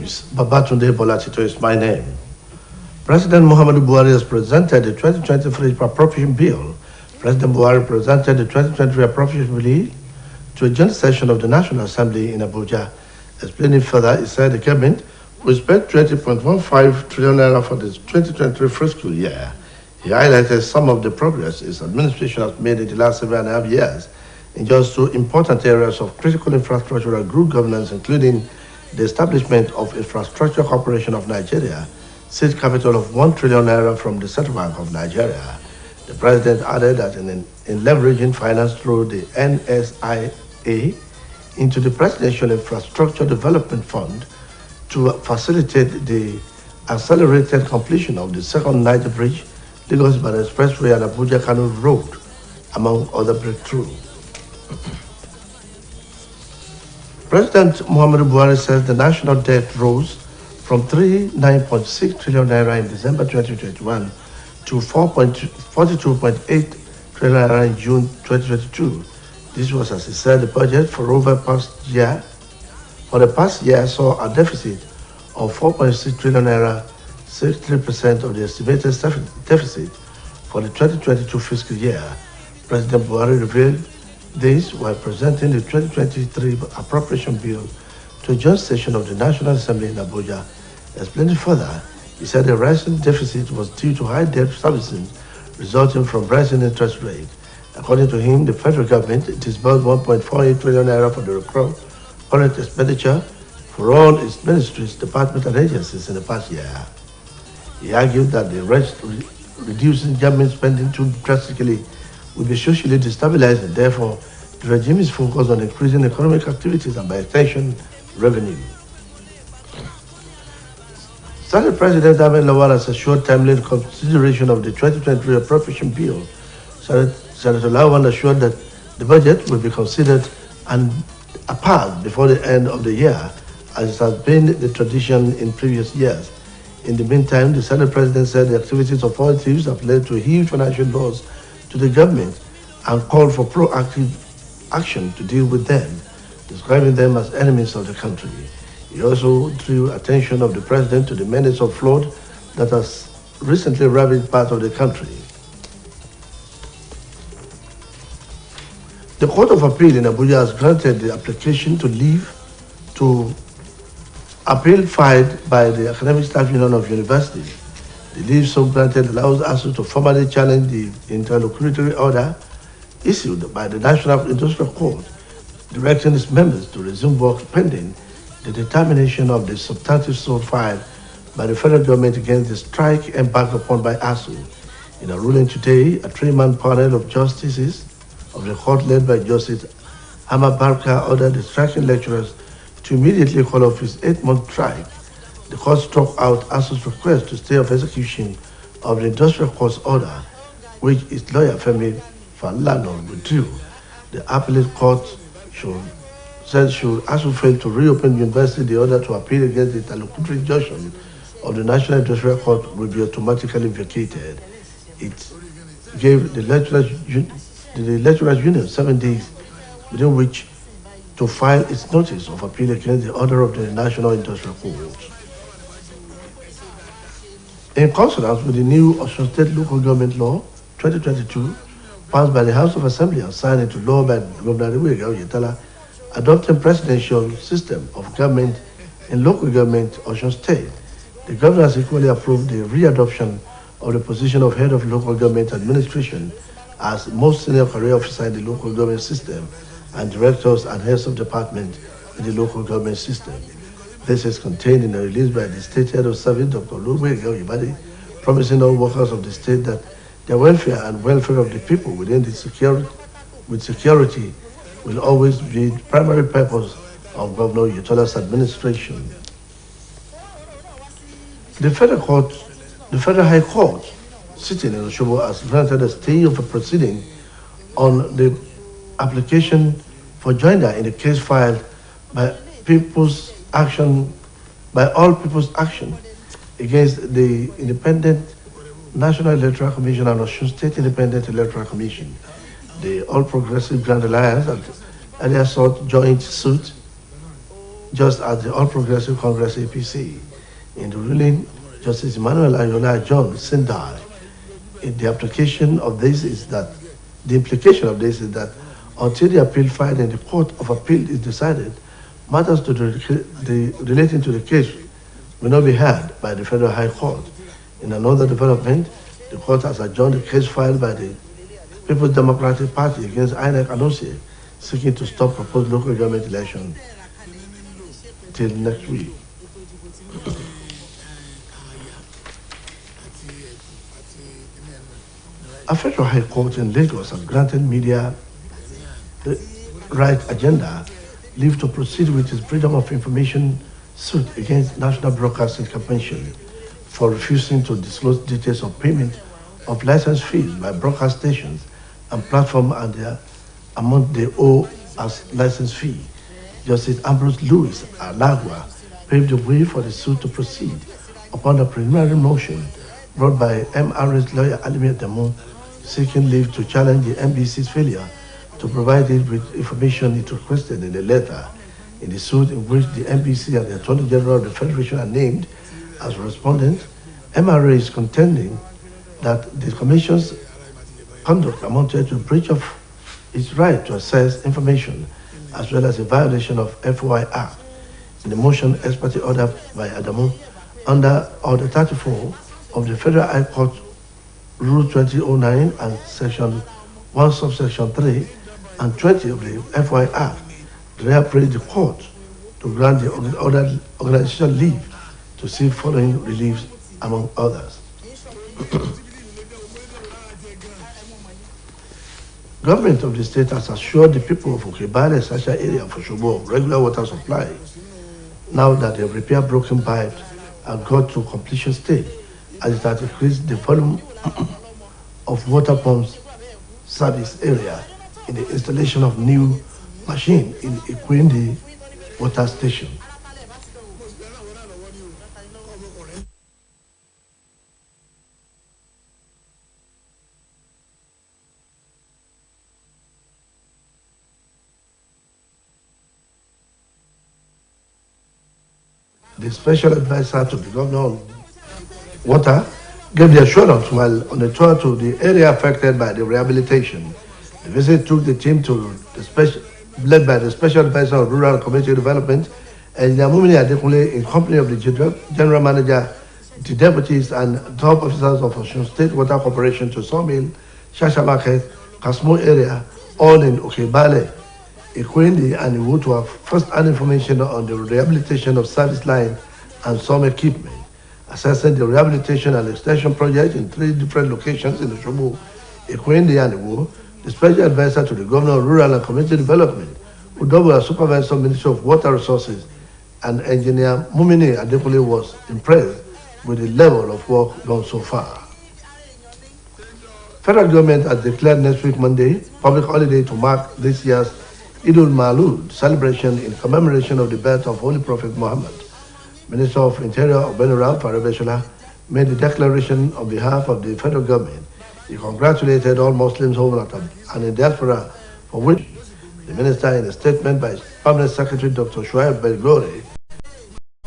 James Babatunde Bolatito is my name. President Muhammadu Buhari has presented the 2023 appropriation bill. President Buhari presented the 2023 appropriation bill to a joint session of the National Assembly in Abuja. Explaining further, he said the government will spend 20.15 trillion naira for the 2023 fiscal year. He highlighted some of the progress his administration has made in the last 7.5 years in just two important areas of critical infrastructure and good governance, including the establishment of Infrastructure Corporation of Nigeria, seed capital of 1 trillion naira from the Central Bank of Nigeria. The president added that in leveraging finance through the NSIA into the Presidential Infrastructure Development Fund to facilitate the accelerated completion of the second Niger Bridge, Lagos-Ibadan Expressway and Abuja-Kano Road, among other breakthroughs. President Muhammadu Buhari says the national debt rose from 39.6 trillion naira in December 2021 to 42.8 trillion naira in June 2022. This was, as he said, the budget for the past year saw a deficit of 4.6 trillion naira, 63% of the estimated deficit for the 2022 fiscal year. President Buhari revealed this while presenting the 2023 appropriation bill to a joint session of the National Assembly in Abuja. Explaining further, he said the rising deficit was due to high debt servicing resulting from rising interest rates. According to him, the federal government disbursed 1.48 trillion naira for the current expenditure for all its ministries, departments, and agencies in the past year. He argued that the reducing government spending too drastically will be socially destabilizing. Therefore, the regime is focused on increasing economic activities and, by extension, revenue. Senate President Ahmed Lawal has assured timely consideration of the 2023 appropriation bill. Senator Lawal assured that the budget will be considered and passed before the end of the year, as has been the tradition in previous years. In the meantime, the Senate President said the activities of politics have led to a huge financial loss to the government and called for proactive action to deal with them, describing them as enemies of the country. He also drew attention of the president to the menace of flood that has recently ravaged part of the country. The Court of Appeal in Abuja has granted the application to leave to appeal filed by the Academic Staff Union of University. The leave so granted allows ASU to formally challenge the interlocutory order issued by the National Industrial Court, directing its members to resume work pending the determination of the substantive suit filed by the federal government against the strike embarked upon by ASU. In a ruling today, a three-man panel of justices of the court led by Justice Ahmad Barka ordered the striking lecturers to immediately call off his 8-month strike. The court struck out ASU's request to stay of execution of the industrial court's order, which its lawyer Femi Falana withdrew. The appellate court should ASU fail to reopen the university, the order to appeal against the interlocutory injunction of the National Industrial Court will be automatically vacated. It gave the lecturers union 7 days within which to file its notice of appeal against the order of the National Industrial Court. In consonance with the new Osun State Local Government Law 2022, passed by the House of Assembly and signed into law by Governor Oyetala, adopting presidential system of government in local government Osun State, the governor has equally approved the readoption of the position of head of local government administration as most senior career officer in the local government system and directors and heads of department in the local government system. This is contained in a release by the state head of service, Dr. Olugbe, promising all workers of the state that their welfare and welfare of the people within the security will always be the primary purpose of Governor Oyetola's administration. The Federal High Court, sitting in Osogbo, has granted a stay of a proceeding on the application for joinder in the case filed by all people's action against the Independent National Electoral Commission and Osun State Independent Electoral Commission. The All Progressive Grand Alliance had earlier sought joint suit just as the All Progressive Congress APC. In the ruling, Justice Emmanuel Ayola John Sindai, the implication of this is that until the appeal filed in the Court of Appeal is decided, matters relating to the case will not be heard by the Federal High Court. In another development, the court has adjourned the case filed by the People's Democratic Party against INEC Anosie, seeking to stop proposed local government election till next week. A Federal High Court in Lagos has granted media right agenda leave to proceed with its freedom of information suit against National Broadcasting Corporation for refusing to disclose details of payment of license fees by broadcast stations and platforms and their amount they owe as license fee. Justice Ambrose Lewis Alagua paved the way for the suit to proceed upon a preliminary motion brought by MRS lawyer Alimi Adamu, seeking leave to challenge the NBC's failure to provide it with information it requested in the letter. In the suit in which the NBC and the Attorney General of the Federation are named as respondents, MRA is contending that the Commission's conduct amounted to a breach of its right to access information, as well as a violation of FOI Act. In the motion ex parte ordered by Adamu under Order 34 of the Federal High Court Rule 2009 and Section 1 subsection 3 and 20 of the FOI Act, they prayed the court to grant the organization leave to seek following reliefs, among others. Government of the state has assured the people of Okebale Sasha area for Shobo of regular water supply now that they have repaired broken pipes and got to completion stage, as it has increased the volume of water pumps service area in the installation of new machine in Ikwindi water station. The special advisor to the governor on water gave the assurance while on a tour to the area affected by the rehabilitation. The visit took the team to led by the special advisor of rural and community development, and Yamumini Adekunle, in company of the general manager, the deputies, and top officers of Osun State Water Corporation to Sawmill, Shasha Market, Kasmo area, all in Okebale, Ikwindi, and Iwu to have first-hand information on the rehabilitation of service line and some equipment, assessing the rehabilitation and extension project in 3 different locations in the Oshobo, Ikwindi, and Iwu. The special advisor to the governor of rural and community development, who doubled as supervisor of Ministry of Water Resources, and engineer Mumini Adekunle, was impressed with the level of work done so far. Federal government has declared next week Monday public holiday to mark this year's Eid al-Maulud celebration in commemoration of the birth of Holy Prophet Muhammad. Minister of Interior Obenura Farebeshola made the declaration on behalf of the federal government. He congratulated all Muslims home and in diaspora, for which the minister, in a statement by his permanent secretary Dr. Shuaib Belgore,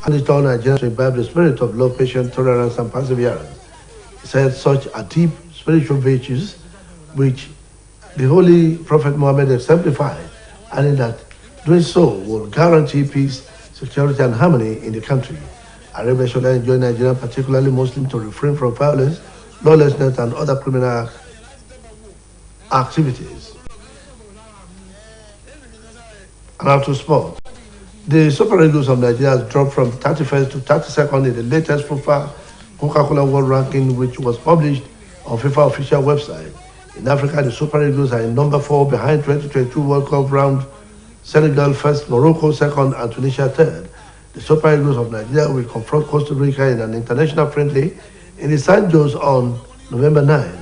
urged all Nigerians to imbibe the spirit of love, patience, tolerance, and perseverance. He said such are deep spiritual virtues which the Holy Prophet Muhammad exemplified, and in that doing so will guarantee peace, security, and harmony in the country. Farebeshola enjoined Nigerians, particularly Muslims, to refrain from violence, lawlessness, and other criminal activities. And now to sport. The Super Eagles of Nigeria has dropped from 31st to 32nd in the latest FIFA Coca-Cola World Ranking, which was published on FIFA official website. In Africa, the Super Eagles are in number 4 behind 2022 World Cup round, Senegal first, Morocco second, and Tunisia third. The Super Eagles of Nigeria will confront Costa Rica in an international friendly in the San Jose on November 9.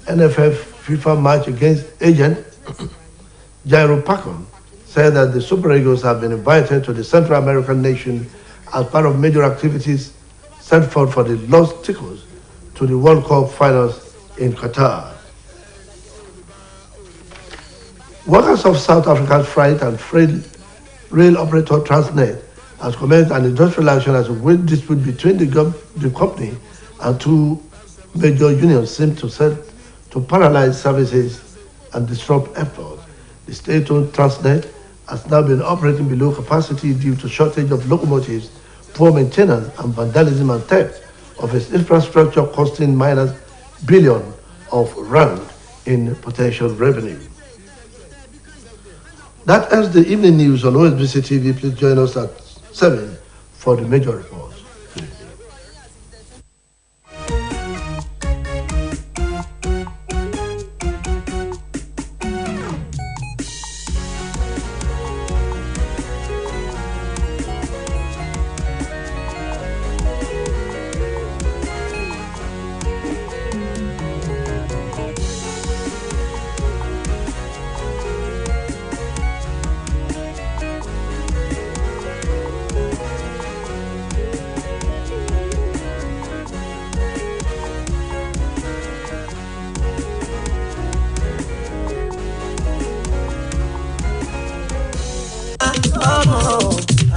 NFF FIFA match against agent Jairo Pacom said that the Super Eagles have been invited to the Central American nation as part of major activities set forth for the Los Ticos to the World Cup finals in Qatar. Workers of South Africa's freight and rail operator Transnet has commenced an industrial action as a wage dispute between the company and two major unions seem to set to paralyze services and disrupt efforts. The state-owned Transnet has now been operating below capacity due to shortage of locomotives, poor maintenance, and vandalism and theft of its infrastructure, costing miners billions of rand in potential revenue. That ends the evening news on OSBC TV. Please join us at 7 for the major reports.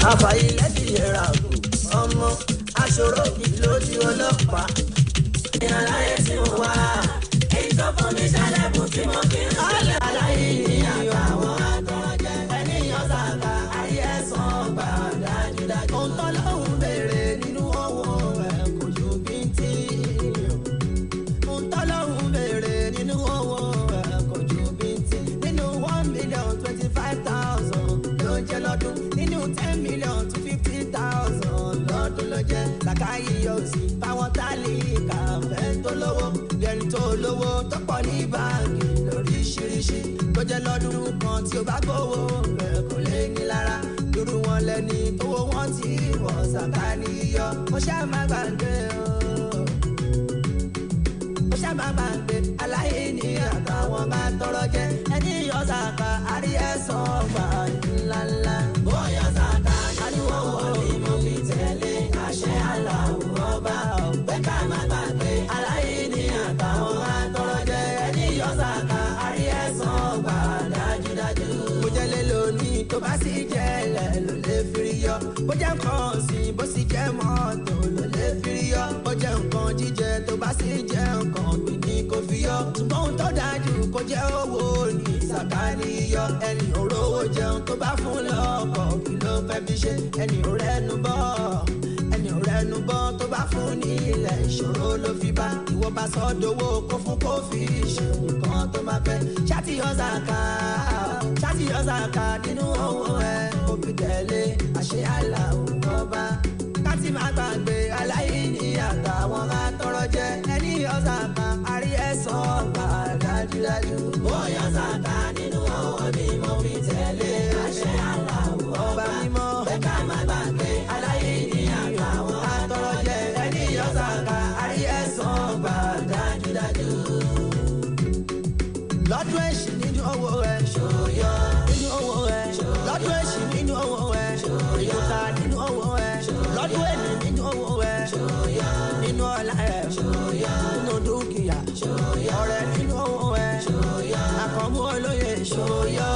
àfàìlẹ́ ti yẹra ọmọ aṣòro ìlójú ọlọ́pàá ní aláyé tí mo wá èyí tó fún mi ṣálẹ̀bù tí mo fi ń sílẹ̀ aláyé ní àtàwọn àtọ́jẹ́ ẹnìyàn sàkà ayé ẹ̀sán ọgbà dájúdájú. ohun tó lóhùn béèrè nínú owó ẹ̀ kò ju bíntì. ohun tó lóhùn béèrè nínú owó ẹ̀ kò ju bíntì. nínú 1,025,000 ló jẹ́ lọ́dún. nínú 10 million to 50,000 lọ́dún ló jẹ́. làkàyè yóò sì báwọn tálíkà fẹ́ tó lówó. lẹ́ni tó lówó tó pọ̀ ní báńkì lóríṣiríṣi. tó jẹ́ lọ́dún kan tí ó bá gbówó rẹ̀ kò lè ní lára. irú wọn lẹ́ni tówó wọn tí wọ́n sàkáàní yọ. ó ṣáà má gbàgbé o. ó ṣáà má gbàgbé aláìní àtàwọn bá tọrọ jẹ. ẹni yọ sàkà àrí ẹ̀sán ọgbà ńláńlá. bóyá sàkà ariwo ni mo fi tẹ̀lé àṣẹ aláwọ̀ ọba. pé ká má gbàgbé aláìní àtàwọn bá tọrọ jẹ. ẹni yọ sàkà àrí ẹ̀sán ọgbà dájúdájú. bó jẹ́ lé lónìí tó bá sì jẹ́ lẹ̀ ló lè firi yọ. bó jẹ́ nǹkan ọ̀sìn bó sì jẹ́ mọ́tò ló lè firi yọ. bó jẹ́ nǹkan jíjẹ tó bá sì jẹ́ nǹkan gbìn ní kò fi yọ. ṣùgbọ́n ohun tó dájú kó jẹ́ owó ní sàkáàní yọ. ẹni òróró jẹun tó bá fún lọ́kọ̀ kí ló fẹ́ fi ṣe. ẹni ò rẹ́nu bọ́ tó bá fún ní ilẹ̀ ìṣòro ló fi bá. ìwọ bá sọ dowó kó fún kó fi ṣe nǹkan tó máa fẹ́. ṣàtìyọ sàkà nínú owó ẹ̀ kó fi tẹ̀lé àṣẹ aláwọ̀ ọba. káti má gbàgbé aláìní àtàwọn atọrọ jẹ. ẹni yọ sàkà àrí ẹ̀sán ọgbà dájúdájú. bóyá sàkà nínú owó mi mo fi tẹ̀lé àṣẹ aláwọ̀ ọba mímọ́. bẹ́ẹ̀ ká má gbàgbé aláìní àtàwọn atọrọ jẹ. ẹni yọ sàkà àrí ẹ̀sán ọgbà dájúdájú. lọ́dún èṣì nínú owó ẹ̀ ṣòyọ. nínú owó ẹ̀ lọ́dún èṣì nínú owó ẹ̀ ìyóta nínú owó ẹ̀ lọ́dún èlì nínú owó ẹ̀ ṣòyọ. nínú ọlá ẹ̀ ṣòyọ. nínú dúkìá ṣòyọ. ọrẹ nínú owó ẹ̀ ṣòyọ. àkànmú olóye ṣòyọ.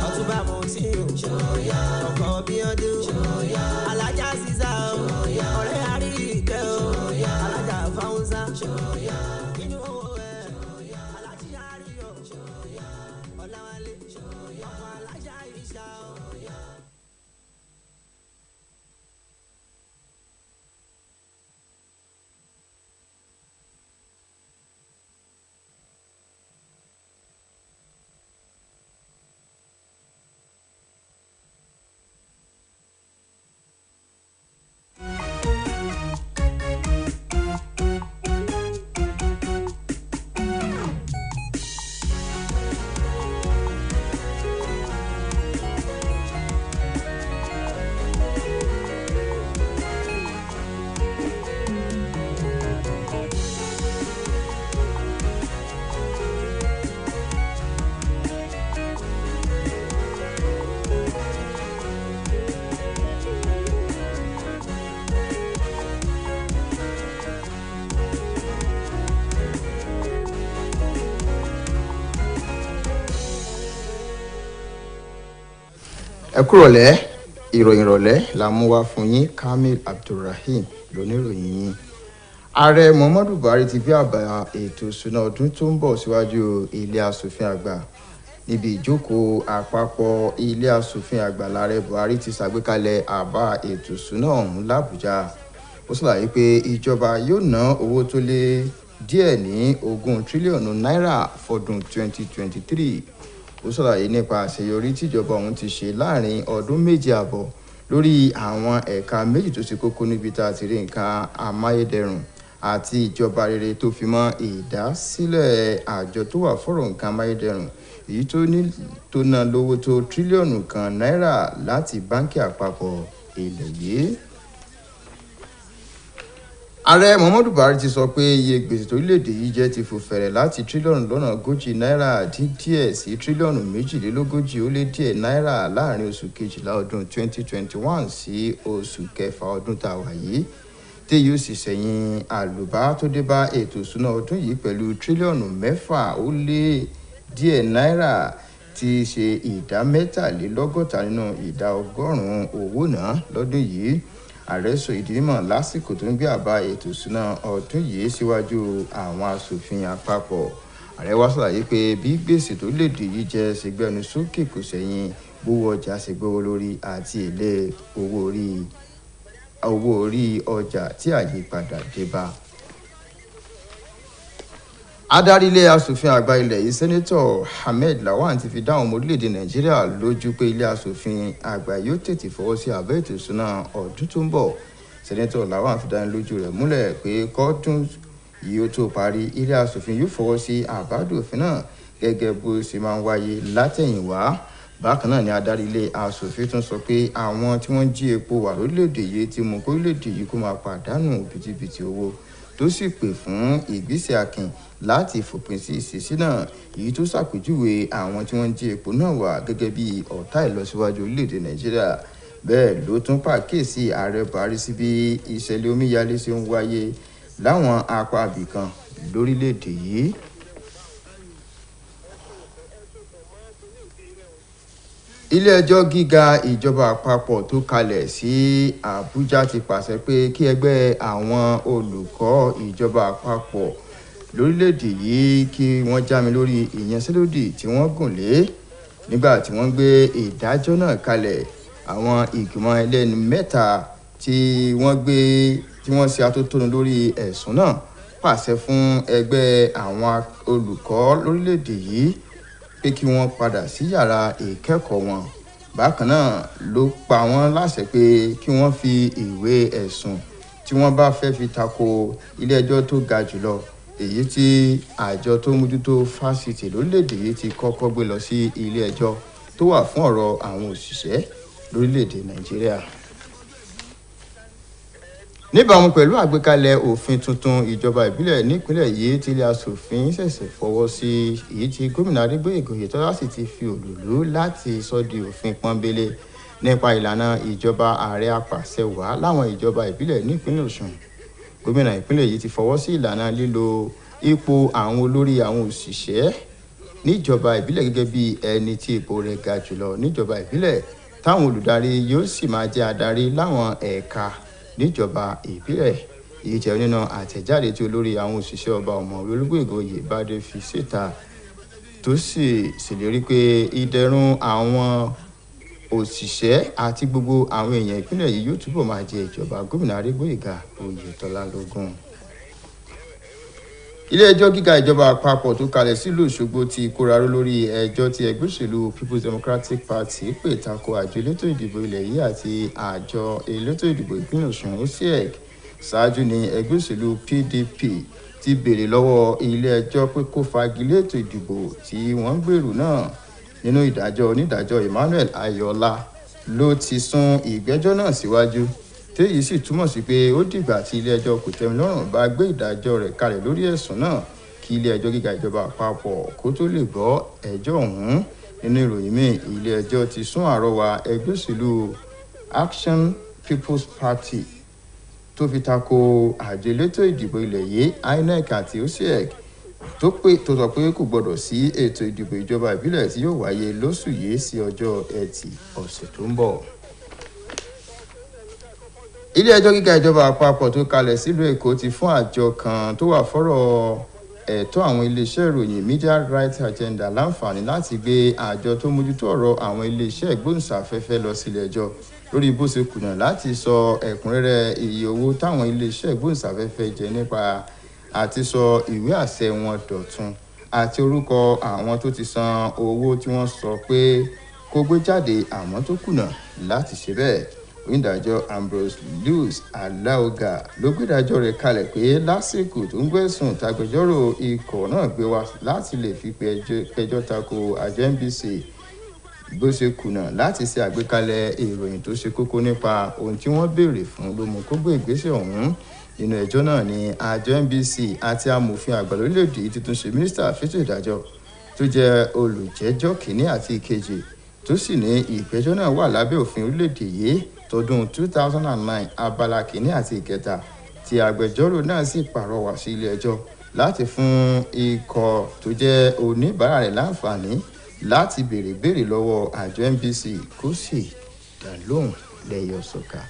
ọtúbà mọ̀tí o ṣòyọ. ọkọ̀ bí ọdún ṣòyọ. alájà sísá o ọ̀rẹ́ àríkẹ́ o alájà fáwùnsá ṣòyọ. nínú owó ẹ̀ alájí àríyọ ṣòyọ. ọ̀làwálé ṣòyọ. ọkọ̀ alájà ìṣà o. ẹ kúrọ̀lẹ́ ìròyìn ìrọ̀lẹ́ la mú wá fún yín. Kamil Abdulrahim lóníròyìn yín. Ààrẹ Muhammadu Buhari ti gbé àbá ètò ìṣúná ọdún tó ń bọ̀ síwájú ilé aṣòfin àgbà. Níbi ìjókòó àpapọ̀ ilé aṣòfin àgbà láàrẹ Buhari ti ṣàgbékalẹ̀ àbá ètò ìṣúná ọ̀hún l'Àbújá. Ó ṣàlàyé pé ìjọba yóò ná owó tó lé díẹ̀ ní 20 tírílíọ̀nù náírà fọdún 2023. Ó ṣàlàyé nípa àṣeyọrí tíjọba ọ̀hún ti ṣe láàrin ọdún méje àbọ̀ lórí àwọn ẹ̀ka méjì tó ṣe kókó níbi tá a ti rí nǹkan amáyédẹrùn àti ìjọba rere tó fi mọ́ ìdásílẹ̀ àjọ tó wà fọ́rọ̀ nǹkan amáyédẹrùn èyí tó ná lówó tó tírílíọ̀nù kan náírà láti báńkì àpapọ̀ ilẹ̀ yìí. Ààrẹ Muhammadu Buhari ti sọ pé iye gbèsè torílẹ̀-èdè yìí jẹ́ ti fò fẹ̀rẹ̀ láti tírílíọ̀nù lọ́nà 40 náírà dín díẹ̀ sí tírílíọ̀nù 42 ó lé díẹ̀ náírà láàrin oṣù kejìlá ọdún 2021 sí oṣù kẹfà ọdún tá a wà yìí, tí yóò sì sẹ́yìn àlùbá tó dé bá ètò ìṣúná ọdún yìí pẹ̀lú tírílíọ̀nù 6 ó lé díẹ̀ náírà tí í ṣe ìdá 63 nínú ìdá 100 owó náà lọ́dún yìí. Ààrẹ sọ ìdí mímọ̀ lásìkò tó ń gbé àbá ètò ìṣúná ọdún yìí síwájú àwọn aṣòfin àpapọ̀. Ààrẹ wá ṣàlàyé pé bí gbèsè tó lédè yìí jẹ́ ṣe gbẹnu sókè kò sẹ́yìn bówó ọjà ṣe gbówó lórí àti èlé owó orí ọjà tí àyípadà dé bá. Adarí ilé aṣòfin àgbà ilẹ̀ yìí Sẹ́nẹ́tọ̀ Ahmed Lawan ti fi dáhùn ọmọ orílẹ̀-èdè Nàìjíríà lójú pé ilé aṣòfin àgbà yóò tètè fọwọ́ sí àbá ètò ìṣúná ọdún tó ń bọ̀. Sẹ́nẹ́tọ̀ Lawan fi dánilójú rẹ̀ múlẹ̀ pé kọ́dún yìí ó tó parí, ilé aṣòfin yóò fọwọ́ sí àbádòfin náà gẹ́gẹ́ bó ṣe máa ń wáyé látẹ̀yìnwá. Bákan náà ni adarí ilé aṣòfin tún sọ pé àwọn tí wọ́n jí epo wà lórílẹ̀-èdè yìí ti mú kó orílẹ̀-èdè yìí kó máa pàdánù bìtìbìtì owó, tó sì pè fún ìgbésẹ̀ akin láti fòpin sí ìṣesí náà, èyí tó ṣàpèjúwe àwọn tí wọ́n jí epo náà wà gẹ́gẹ́ bí ọ̀tá ìlọsíwájú orílẹ̀-èdè Nàìjíríà. Bẹ́ẹ̀ ló tún pàkíyèsí ààrẹ Buhari sí bí ìṣẹ̀lẹ̀ omíyalé ṣe ń wáyé láwọn apá ibìkan lórílẹ̀-èdè yìí. Ilé-ẹjọ́ gíga ìjọba àpapọ̀ tó kalẹ̀ sí Àbújá ti pàṣẹ pé kí ẹgbẹ́ àwọn olùkọ́ ìjọba àpapọ̀ lórílẹ̀-èdè yìí kí wọ́n jámi lórí ìyanṣẹ́lódì tí wọ́n gùn lé. Nígbà tí wọ́n gbé ìdájọ́ náà kalẹ̀, àwọn ìgbìmọ̀ ẹlẹ́ni mẹ́ta tí wọ́n ṣe atótónu lórí ẹ̀sùn náà pàṣẹ fún ẹgbẹ́ àwọn olùkọ́ lórílẹ̀-èdè yìí pé kí wọ́n padà sí yàrá ìkẹ́kọ̀ọ́ wọn. Bákan náà ló pa wọ́n láṣẹ pé kí wọ́n fi ìwé ẹ̀sùn tí wọ́n bá fẹ́ fi tako ilé-ẹjọ́ tó ga jùlọ èyí tí àjọ tó mójútó fásitì lórílẹ̀-èdè yìí ti kọ́kọ́ gbé lọ sí ilé-ẹjọ́ tó wà fún ọ̀rọ̀ àwọn òṣìṣẹ́ lórílẹ̀-èdè Nàìjíríà. Níbàámu pẹ̀lú àgbékalẹ̀ òfin tuntun ìjọba ìbílẹ̀ nípínlẹ̀ yìí tí ilé aṣòfin ṣẹ̀ṣẹ̀ fọwọ́ sí, èyí tí gómìnà Adégbóyèga Oyètọ́lá sì ti fi òlùlú láti sọ di òfin pọ́nbélé nípa ìlànà ìjọba ààrẹ apàṣẹwàá láwọn ìjọba ìbílẹ̀ nípínlẹ̀ Ọ̀ṣun. Gómìnà ìpínlẹ̀ yìí ti fọwọ́ sí ìlànà lílo ipò àwọn olórí àwọn òṣìṣẹ́ níjọba ìbílẹ̀ gẹ́gẹ́ bí ẹni tí ipò rẹ̀ ga jùlọ níjọba ìbílẹ̀, táwọn olùdarí yóò sì máa jẹ́ adarí láwọn ẹ̀ka níjọba ìbílẹ̀. Èyí jẹ́ nínú àtẹ̀jáde tí olórí àwọn òṣìṣẹ́ ọba ọ̀mọ̀wé Olúgbóyèga Oyèbádé fi síta, tó sì ṣèlérí pé ìdẹ̀rùn àwọn òṣìṣẹ́ àti gbogbo àwọn èèyàn ìpínlẹ̀ yìí yóò túbọ̀ máa jẹ ìjọba gómìnà Adégbóyèga Oyètọ́lá lógún. Ilé-ẹjọ́ gíga ìjọba àpapọ̀ tó kalẹ̀ sílùú Òṣogbo ti kóraró lórí ẹjọ́ tí ẹgbẹ́ òṣèlú People's Democratic Party pè tako àjọ elétò ìdìbò ilẹ̀ yìí àti àjọ elétò ìdìbò ìpínlẹ̀ Ọ̀ṣun OSBC. Ṣáájú ni ẹgbẹ́ òṣèlú PDP ti béèrè lọ́wọ́ ilé-ẹjọ́ pé kó fagilé ètò ìdìbò tí wọ́n gbèrú náà. Nínú ìdájọ́ onídàájọ́ Emmanuel Ayọ̀ọ́lá ló ti sún ìgbẹ́jọ́ náà síwájú, téyìí sì túmọ̀ sí pé ó dìgbà tí ilé-ẹjọ́ kòtẹ́milọ́rùn bá gbé ìdájọ́ rẹ̀ kalẹ̀ lórí ẹ̀sùn náà kí ilé-ẹjọ́ gíga ìjọba àpapọ̀ kó tó lè gbọ́ ẹjọ́ ọ̀hún. Nínú ìròyìn míì, ilé-ẹjọ́ ti sún àrọwà ẹgbẹ́ òṣèlú Action People's Party tó fi tako àjọ elétò ìdìbò ilẹ̀ yìí INEC àti OSBC tó sọ pé kò gbọdọ̀ sí ètò ìdìbò ìjọba ìbílẹ̀ tí yóò wáyé lóṣù yìí sí ọjọ́ Ẹtì ọ̀sẹ̀ tó ń bọ̀. ilé ẹjọ́ gíga ìjọba àpapọ̀ tó kalẹ̀ sílùú Èkó ti fún àjọ kan tó wà fọ́rọ̀ ẹ̀tọ́ àwọn iléeṣẹ́ ìròyìn Media Rights Agenda láǹfààní láti gbé àjọ tó mójútó ọ̀rọ̀ àwọn iléeṣẹ́ ìgbóhùnsáfẹ́fẹ́ lọ sílé ẹjọ́ lórí bó ṣe kùnà láti sọ ẹ̀kúnrẹ́rẹ́ iye owó táwọn iléeṣẹ́ ìgbóhùnsáfẹ́fẹ́ jẹ nípa àti sọ ìwé àṣẹ wọn dọ̀tun àti orúkọ àwọn tó ti san owó tí wọ́n sọ pé kó gbé jáde àmọ́ tó kùnà láti ṣe bẹ́ẹ̀. Onídàájọ́ Ambrose Lewis Alaoga ló gbédájọ́ rẹ̀ kalẹ̀ pé lásìkò tó ń gbẹ̀sùn tagbẹjọ́rò ikọ̀ náà gbé wá láti lè fi pẹjọ́ tako àjọ NBC bó ṣe kùnà láti ṣe àgbékalẹ̀ ìròyìn tó ṣe kókó nípa ohun tí wọ́n béèrè fún ló mú kó gbé ìgbésẹ̀ ọ̀hún. Nínú ẹjọ́ náà ni àjọ NBC àti amòfin àgbà lórílẹ̀‐èdè ti tún ṣe mínísítà fẹ́tò ìdájọ́ tó jẹ́ olùjẹ́jọ́ kìíní àti ìkejì tó sì ní ìgbẹ́jọ́ náà wà lábẹ́ òfin orílẹ̀‐èdè yìí tọdún 2009 abala kìíní àti ìkẹta tí agbẹjọ́rò náà sì pàrọwà sí ilé ẹjọ́ láti fún ikọ̀ tó jẹ́ oníbàárà rẹ̀ láǹfààní láti béèrè lọ́wọ́ àjọ NBC kó sì dá lóhùn lẹ́yọ̀sọ̀ka.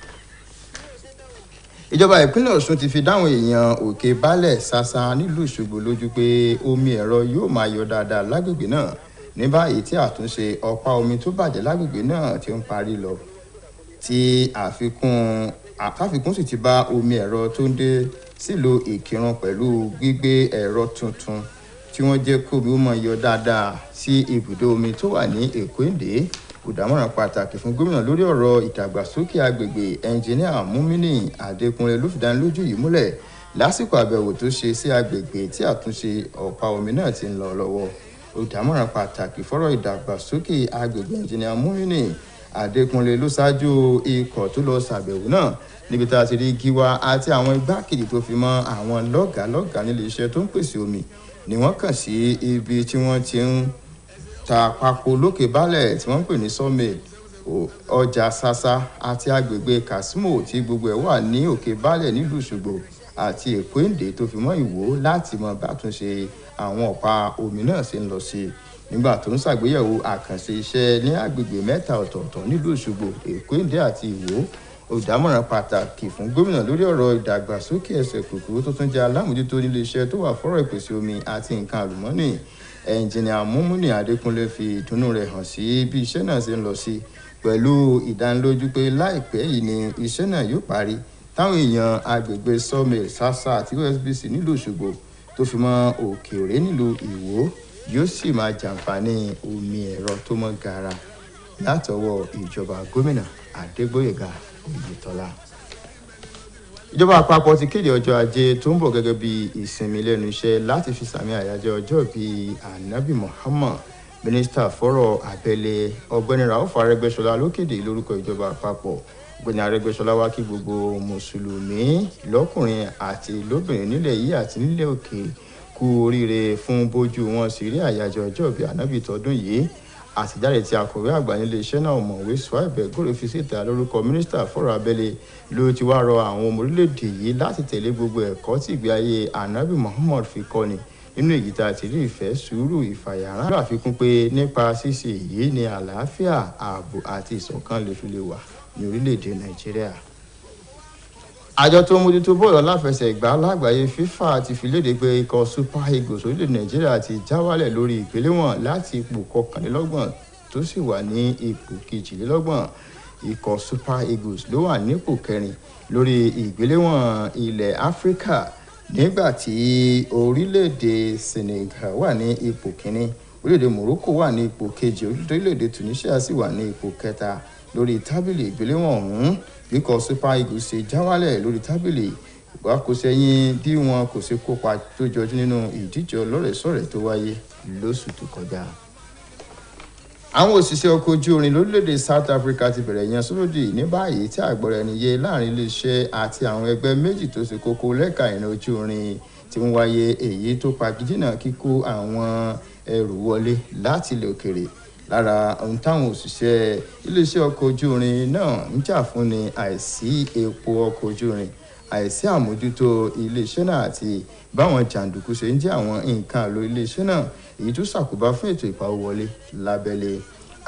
Ìjọba ìpínlẹ̀ Ọ̀ṣun ti fi dáhùn èèyàn òkè balẹ̀ ṣàṣà nílùú Òṣogbo lójú pé omi ẹ̀rọ yóò máa yọ dáadáa lágbègbè náà ní báyìí tí àtúnṣe ọ̀pá omi tó bàjẹ́ lágbègbè náà ti ń parí lọ tí àfikún sì ti bá omi ẹ̀rọ tó ń dé sílùú Ìkìrun pẹ̀lú gbígbé ẹ̀rọ tuntun tí wọ́n jẹ́ kó omi ó máa yọ dáadáa sí ibùdó omi tó wà ní Èkó Ìndé. Olùdámọ̀ràn pàtàkì fún gómìnà lórí ọ̀rọ̀ ìdàgbàsókè agbègbè ẹnjìníà Múmínì Adékúnlé ló fìdánilójú yìí múlẹ̀ lásìkò àbẹ̀wò tó ṣe sí agbègbè tí àtúnṣe ọ̀pá omi náà ti ń lọ lọ́wọ́. Olùdámọ̀ràn pàtàkì fọ́rọ̀ ìdàgbàsókè agbègbè ẹnjìníà Múmínì Adékúnlé ló ṣáájú ikọ̀ tó lọ ṣàbẹ̀wò náà níbi tá a ti rí Gíwá àti àwọn igbákejì tó fi mọ́ àwọn lọ́gàálọ́gàá nílé iṣẹ́ tó ń pèsè omi ni wọ́n kàn sí ibi tí wọ́n ti ń ta pákó lókè balẹ̀ tí wọ́n ń pè ní sawmill ọjà ṣàṣà àti agbègbè Kásímò tí gbogbo ẹ̀ wà ní òkè balẹ̀ nílùú Òṣogbo àti Èkó Ìndé tó fi mọ́ Ìwó láti mọ bàtúnṣe àwọn ọ̀pá omi náà ṣe ń lọ sí nígbà tó ń ṣàgbéyẹ̀wò àkànṣe iṣẹ́ ní agbègbè mẹ́ta ọ̀tọ̀ọ̀tọ̀ nílùú Òṣogbo, Èkó Ìndé àti Ìwó. Olùdámọ̀ràn pàtàkì fún gómìnà lórí ọ̀rọ̀ ìdàgbàsókè ẹsẹ̀ kùkú tó tún jẹ́ alámòjútó nílé iṣẹ́ tó wà fọ́rọ̀ ìpèsè omi àti nǹkan àlùmọ́ọ́nì ẹnjìnìà Múmínì Adékúnlé fi ìdùnnú rẹ̀ hàn sí bí iṣẹ́ náà ṣe ń lọ sí pẹ̀lú ìdánilójú pé láìpẹ́ yìí ni iṣẹ́ náà yóò parí táwọn èèyàn agbègbè sawmill ṣàṣà àti OSBC nílùú Òṣogbo tó fi mọ́ Òkè Òré nílùú Ìwó yóò sì máa jàǹfààní omi ẹ̀rọ tó mọ́ gara látọwọ́ ìjọba gómìnà Adégbóyèga Oyètọ́lá. Ìjọba àpapọ̀ ti kéde ọjọ́ ajé tó ń bọ̀ gẹ́gẹ́ bí ìsinmi lẹ́nu iṣẹ́ láti fi sàmì àyájọ́ ọjọ́ bíi Ànábì Muhammad. Mínísítà fọ́rọ̀ abẹ́lé ọ̀gbẹ́ni Rauf Arẹ́gbẹ́ṣọlá ló kéde lórúkọ ìjọba àpapọ̀. Ọ̀gbẹ́ni Arẹ́gbẹ́ṣọlá wá kí gbogbo mùsùlùmí lọ́kùnrin àti lóbìnrin nílẹ̀ yìí àti nílẹ̀ òkè kú oríire fún bójú wọn sì rí àyájọ́ ọjọ́ bíi Ànábì tọdún yìí. Àtẹ̀jáde tí akọ̀wé àgbà nílé iṣẹ́ náà ọ̀mọ̀wé Suwaibẹ Gòrè fi síta lórúkọ mínísítà fọ́rọ̀ abẹ́lé ló ti wá rọ àwọn ọmọ orílẹ̀-èdè yìí láti tẹ̀lé gbogbo ẹ̀kọ́ tí ìgbé ayé Ànábì Muhammad fi kọ́ni nínú èyí tá a ti rí ìfẹ́ sùúrù ìfàyàrán. Ló àfikún pé nípa ṣíṣe èyí ni àlàáfíà ààbò àti ìṣọ̀kan lè fi lè wà ní orílẹ̀-èdè Nàìjíríà. Àjọ tó ń mójútó bọ́ọ̀lù aláfẹsẹ̀gbá lágbàáyé FIFA ti fi léde pé ikọ̀ Super Eagles orílẹ̀-èdè Nàìjíríà ti já wálẹ̀ lórí ìgbéléwọ̀n láti ipò kọkànlélọ́gbọ̀n tó sì wà ní ipò kejìlélọ́gbọ̀n. Ikọ̀ Super Eagles ló wà nípò kẹrin lórí ìgbéléwọ̀n ilẹ̀ Áfíríkà nígbà tí orílẹ̀-èdè Senegal wà ní ipò kínní, orílẹ̀-èdè Morocco wà ní ipò kejì, orílẹ̀-èdè Tunisia sì wà ní ipò kẹta lórí tábìlì ìgbéléwọ̀n ọ̀hún. Ikọ̀ Super Eagles ṣe já wálẹ̀ lórí tábìlì ìgbà kò sẹ́yìn bí wọn kò ṣe kópa tó jọjú nínú ìdíje ọlọ́rẹ̀ẹ́sọ̀rẹ́ tó wáyé lóṣù tó kọjá. Àwọn òṣìṣẹ́ ọkọ̀ ojú irin lórílẹ̀‐èdè South Africa ti bẹ̀rẹ̀ ìyanṣẹ́lódì ní báyìí tí àgbọ̀ra-ẹni-yé láàrin iléeṣẹ́ àti àwọn ẹgbẹ́ méjì tó ṣe kókó lẹ́ka ìrìn ojú irin ti ń wáyé èyí tó pagidínà kíkó àwọn ẹrù wọlé láti ilẹ̀ òkèrè. Lára ohun táwọn òṣìṣẹ́ iléeṣẹ́ ọkọ̀ ojú irin náà ń jà fún ni àìsí epo ọkọ̀ ojú irin, àìsí àmójútó iléeṣẹ́ náà àti báwọn jàǹdùkú ṣe ń jẹ́ àwọn nǹkan àlò iléeṣẹ́ náà èyí tó ṣàkóbá fún ètò ìpawówọlé lábẹ́lé.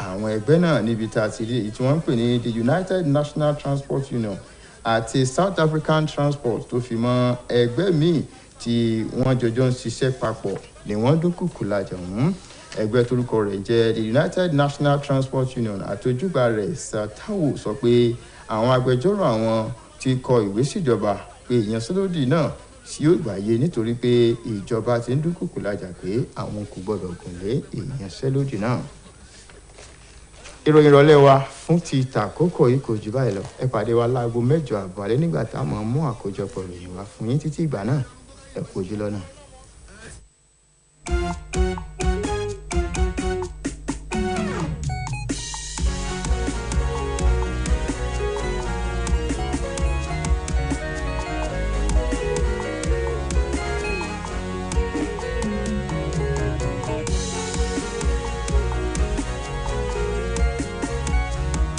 Àwọn ẹgbẹ́ náà níbi tá a ti rí èyí tí wọ́n ń pè ní the United National Transport Union àti South African Transport tó fi mọ́ ẹgbẹ́ míì tí wọ́n jọjọ́ ń ṣiṣẹ́ papọ̀ ni wọ́n dúnkùkù lajà ọ̀hún. Ẹgbẹ́ torúkọ rẹ̀ jẹ́ the United National Transport Union àtojúgbà rẹ̀ Satawo sọ pé àwọn agbẹjọ́rò àwọn ti kọ ìwé síjọba pé ìyanṣẹ́lódì náà sí yóò gbàyè nítorí pé ìjọba ti ń dúnkùkù lajà pé àwọn kò gbọdọ̀ gùn lé ìyanṣẹ́lódì náà. Ìròyìn ìrọ̀lẹ́ wa fún ti tàkókò yìí kò jù báyìí lọ. Ẹ pàdé wa láago 8 àbọ̀ alẹ́ nígbà táwọn mú àkójọpọ̀ ìròyìn wá fún yín títí ìgbà náà. Ẹ kú ojú lọ́nà.